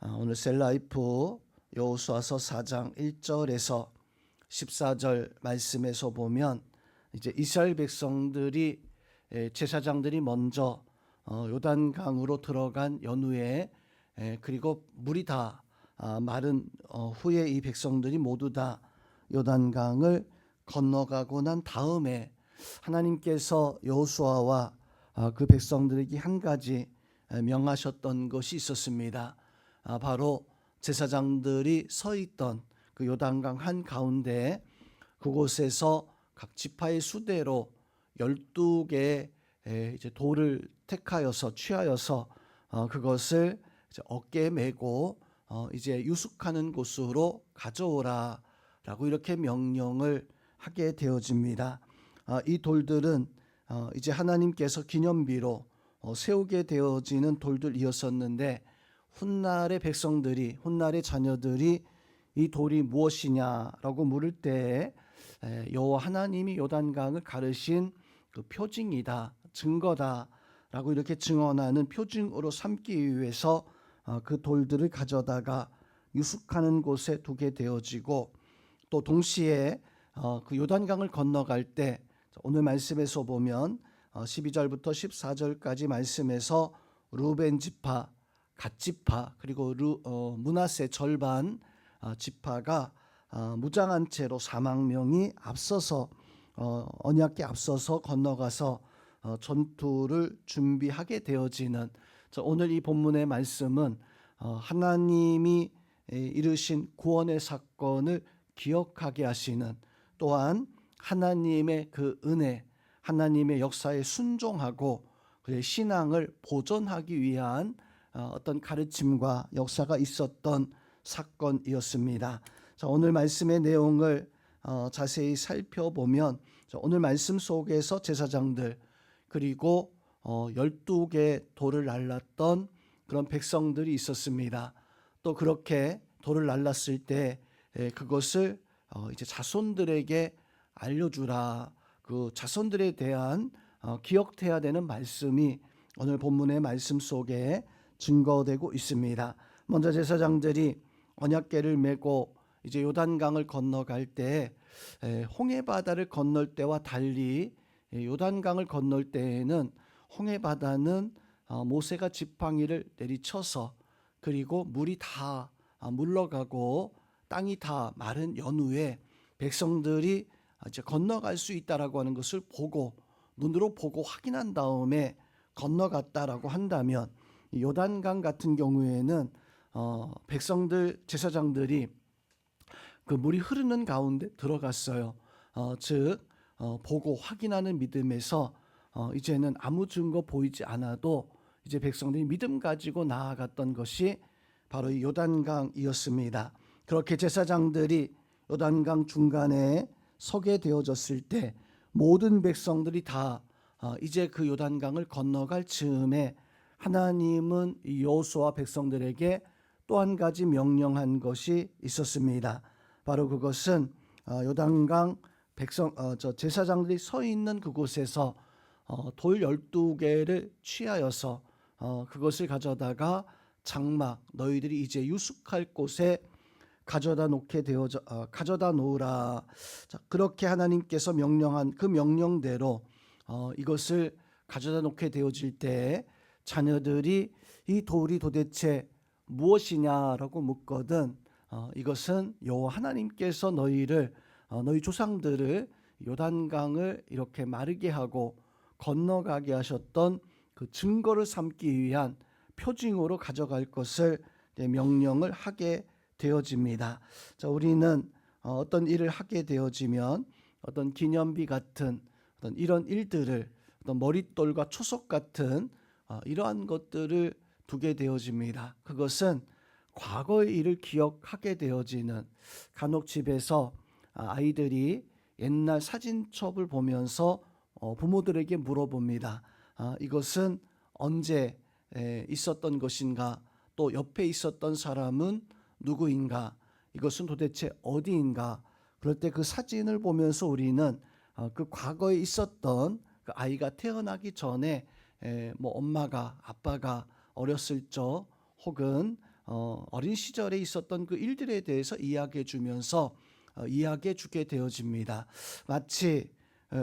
오늘 셀라이프 여호수아서 4장 1절에서 14절 말씀에서 보면 이제 이스라엘 백성들이 제사장들이 먼저 요단강으로 들어간 연후에 그리고 물이 다 마른 후에 이 백성들이 모두 다 요단강을 건너가고 난 다음에 하나님께서 여호수아와 그 백성들에게 한 가지 명하셨던 것이 있었습니다. 바로 제사장들이 서 있던 그 요단강 한 가운데 그곳에서 각 지파의 수대로 12개의 이제 돌을 택하여서 취하여서 그것을 이제 어깨에 메고 이제 유숙하는 곳으로 가져오라라고 이렇게 명령을 하게 되어집니다. 이 돌들은 이제 하나님께서 기념비로 세우게 되어지는 돌들이었었는데 훗날의 백성들이 훗날의 자녀들이 이 돌이 무엇이냐라고 물을 때에 여호와 하나님이 요단강을 가르신 그 표징이다, 증거다라고 이렇게 증언하는 표징으로 삼기 위해서 그 돌들을 가져다가 유숙하는 곳에 두게 되어지고, 또 동시에 그 요단강을 건너갈 때 오늘 말씀에서 보면 12절부터 14절까지 말씀에서 루벤 지파, 갓 지파, 그리고 므낫세 절반 지파가 무장한 채로 4만 명이 앞서서 언약궤 앞서서 건너가서 전투를 준비하게 되어지는, 오늘 이 본문의 말씀은 하나님이 이루신 구원의 사건을 기억하게 하시는, 또한 하나님의 그 은혜, 하나님의 역사에 순종하고 그의 신앙을 보존하기 위한 어떤 가르침과 역사가 있었던 사건이었습니다. 오늘 말씀의 내용을 자세히 살펴보면 오늘 말씀 속에서 제사장들 그리고 12개 돌을 날랐던 그런 백성들이 있었습니다. 또 그렇게 돌을 날랐을 때 그것을 이제 자손들에게 알려주라, 그 자손들에 대한 기억해야 되는 말씀이 오늘 본문의 말씀 속에 증거되고 있습니다. 먼저 제사장들이 언약궤를 메고 이제 요단강을 건너갈 때 홍해바다를 건널 때와 달리 요단강을 건널 때에는 홍해바다는 모세가 지팡이를 내리쳐서 그리고 물이 다 물러가고 땅이 다 마른 연후에 백성들이 이제 건너갈 수 있다라고 하는 것을 보고 눈으로 보고 확인한 다음에 건너갔다라고 한다면, 요단강 같은 경우에는 백성들 제사장들이 그 물이 흐르는 가운데 들어갔어요. 즉 보고 확인하는 믿음에서 이제는 아무 증거 보이지 않아도 이제 백성들이 믿음 가지고 나아갔던 것이 바로 이 요단강이었습니다. 그렇게 제사장들이 요단강 중간에 서게 되어졌을 때 모든 백성들이 다 이제 그 요단강을 건너갈 즈음에 하나님은 이 여호수아 백성들에게 또 한 가지 명령한 것이 있었습니다. 바로 그것은 요단강 제사장들이 서 있는 그곳에서 돌 12개를 취하여서 그것을 가져다가 장막, 너희들이 이제 유숙할 곳에 가져다 놓으라. 그렇게 하나님께서 명령한 그 명령대로 이것을 가져다 놓게 되어질 때 자녀들이 이 돌이 도대체 무엇이냐라고 묻거든 이것은 여호와 하나님께서 너희 조상들을 요단강을 이렇게 마르게 하고 건너가게 하셨던 그 증거를 삼기 위한 표징으로 가져갈 것을 명령을 하게 되어집니다. 우리는 어떤 일을 하게 되어지면 어떤 기념비 같은 어떤 이런 일들을, 어떤 머릿돌과 초석 같은 이러한 것들을 두게 되어집니다. 그것은 과거의 일을 기억하게 되어지는, 간혹 집에서 아이들이 옛날 사진첩을 보면서 부모들에게 물어봅니다. 이것은 언제 있었던 것인가, 또 옆에 있었던 사람은 누구인가, 이것은 도대체 어디인가. 그럴 때 그 사진을 보면서 우리는 그 과거에 있었던 그 아이가 태어나기 전에 뭐 엄마가 아빠가 어렸을 적 혹은 어린 시절에 있었던 그 일들에 대해서 이야기해 주면서 이야기해 주게 되어집니다. 마치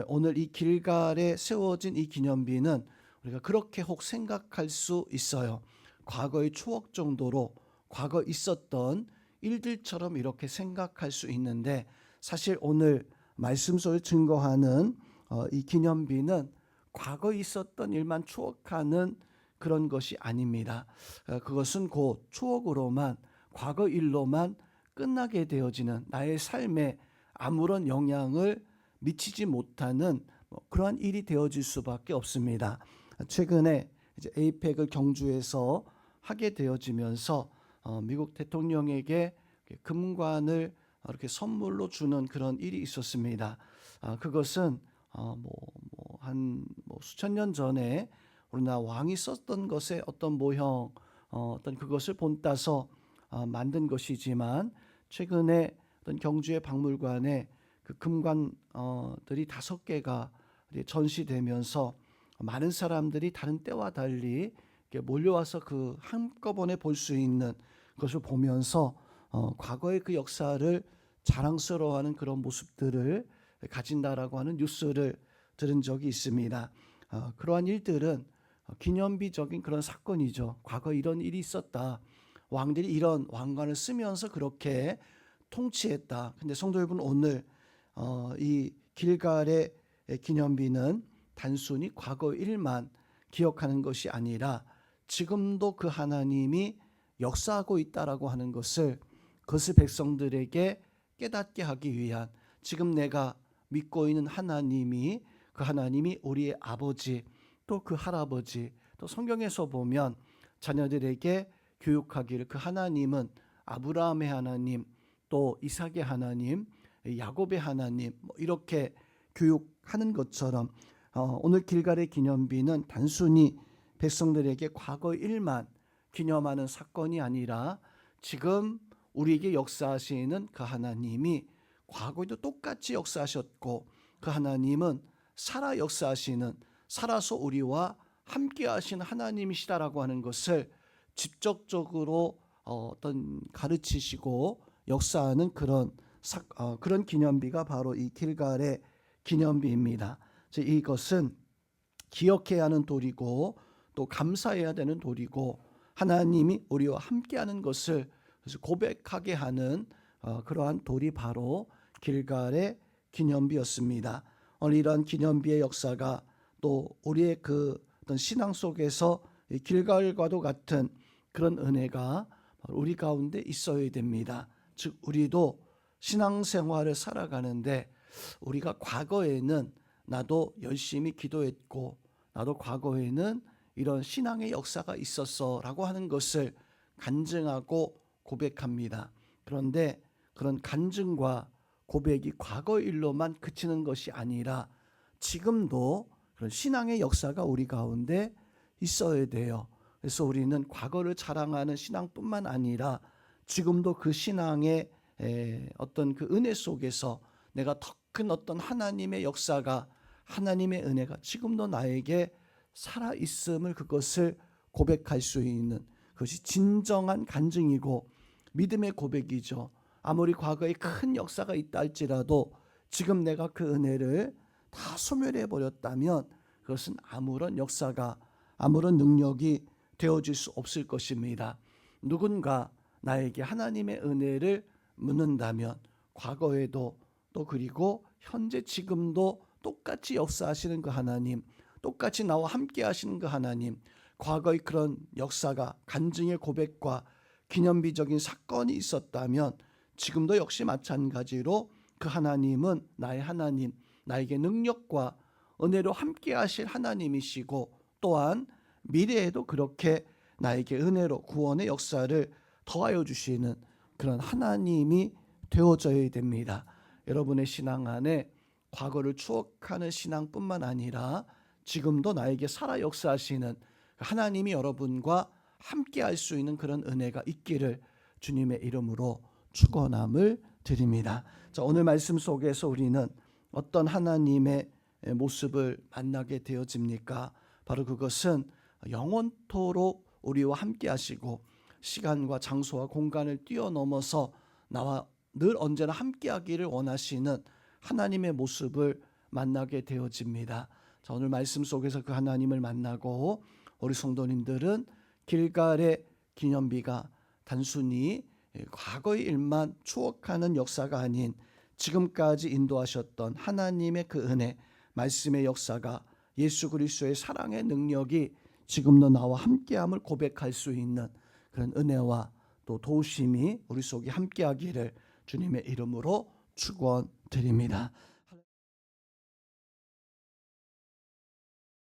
오늘 이 길갈에 세워진 이 기념비는 우리가 그렇게 혹 생각할 수 있어요. 과거의 추억 정도로 과거 있었던 일들처럼 이렇게 생각할 수 있는데, 사실 오늘 말씀 속에 증거하는 이 기념비는 과거에 있었던 일만 추억하는 그런 것이 아닙니다. 그것은 곧 추억으로만, 과거 일로만 끝나게 되어지는, 나의 삶에 아무런 영향을 미치지 못하는 그러한 일이 되어질 수밖에 없습니다. 최근에 이제 에이펙을 경주에서 하게 되어지면서 미국 대통령에게 금관을 이렇게 선물로 주는 그런 일이 있었습니다. 그것은 한 수천 년 전에 우리나라 왕이 썼던 것의 어떤 모형, 어떤 그것을 본따서 만든 것이지만, 최근에 어떤 경주의 박물관에 그 금관들이 5개가 전시되면서 많은 사람들이 다른 때와 달리 몰려와서 그 한꺼번에 볼 수 있는 것을 보면서 과거의 그 역사를 자랑스러워하는 그런 모습들을 가진다라고 하는 뉴스를 들은 적이 있습니다. 그러한 일들은 기념비적인 그런 사건이죠. 과거 이런 일이 있었다. 왕들이 이런 왕관을 쓰면서 그렇게 통치했다. 근데 성도 여러분, 오늘 이 길갈의 기념비는 단순히 과거 일만 기억하는 것이 아니라 지금도 그 하나님이 역사하고 있다라고 하는 것을, 그것을 백성들에게 깨닫게 하기 위한, 지금 내가 믿고 있는 하나님이, 그 하나님이 우리의 아버지, 또 그 할아버지, 또 성경에서 보면 자녀들에게 교육하기를 그 하나님은 아브라함의 하나님, 또 이삭의 하나님, 야곱의 하나님, 이렇게 교육하는 것처럼 오늘 길갈의 기념비는 단순히 백성들에게 과거 일만 기념하는 사건이 아니라 지금 우리에게 역사하시는 그 하나님이 과거에도 똑같이 역사하셨고, 그 하나님은 살아 역사하시는, 살아서 우리와 함께 하신 하나님이시다라고 하는 것을 직접적으로 어떤 가르치시고 역사하는 그런 기념비가 바로 이 길갈의 기념비입니다. 이것은 기억해야 하는 도리고 또 감사해야 되는 도리고, 하나님이 우리와 함께하는 것을 고백하게 하는 그러한 돌이 바로 길갈의 기념비였습니다. 오늘 이러한 기념비의 역사가 또 우리의 그 어떤 신앙 속에서 길갈과도 같은 그런 은혜가 우리 가운데 있어야 됩니다. 즉 우리도 신앙생활을 살아가는데 우리가 과거에는 나도 열심히 기도했고, 나도 과거에는 이런 신앙의 역사가 있었어라고 하는 것을 간증하고 고백합니다. 그런데 그런 간증과 고백이 과거 일로만 그치는 것이 아니라 지금도 그런 신앙의 역사가 우리 가운데 있어야 돼요. 그래서 우리는 과거를 자랑하는 신앙뿐만 아니라 지금도 그 신앙의 어떤 그 은혜 속에서 내가 더 큰 어떤 하나님의 역사가, 하나님의 은혜가 지금도 나에게 살아 있음을, 그것을 고백할 수 있는 그것이 진정한 간증이고 믿음의 고백이죠. 아무리 과거에 큰 역사가 있다 할지라도 지금 내가 그 은혜를 다 소멸해 버렸다면 그것은 아무런 역사가, 아무런 능력이 되어질 수 없을 것입니다. 누군가 나에게 하나님의 은혜를 묻는다면 과거에도 또 그리고 현재 지금도 똑같이 역사하시는 그 하나님, 똑같이 나와 함께 하시는 그 하나님, 과거의 그런 역사가, 간증의 고백과 기념비적인 사건이 있었다면 지금도 역시 마찬가지로 그 하나님은 나의 하나님, 나에게 능력과 은혜로 함께 하실 하나님이시고, 또한 미래에도 그렇게 나에게 은혜로 구원의 역사를 더하여 주시는 그런 하나님이 되어져야 됩니다. 여러분의 신앙 안에 과거를 추억하는 신앙뿐만 아니라 지금도 나에게 살아 역사하시는 하나님이 여러분과 함께 할 수 있는 그런 은혜가 있기를 주님의 이름으로 축원함을 드립니다. 자, 오늘 말씀 속에서 우리는 어떤 하나님의 모습을 만나게 되어집니까? 바로 그것은 영원토록 우리와 함께 하시고 시간과 장소와 공간을 뛰어넘어서 나와 늘 언제나 함께하기를 원하시는 하나님의 모습을 만나게 되어집니다. 자, 오늘 말씀 속에서 그 하나님을 만나고 우리 성도님들은 길갈의 기념비가 단순히 과거의 일만 추억하는 역사가 아닌 지금까지 인도하셨던 하나님의 그 은혜, 말씀의 역사가 예수 그리스도의 사랑의 능력이 지금도 나와 함께함을 고백할 수 있는 그런 은혜와 또 도우심이 우리 속에 함께하기를 주님의 이름으로 축원드립니다.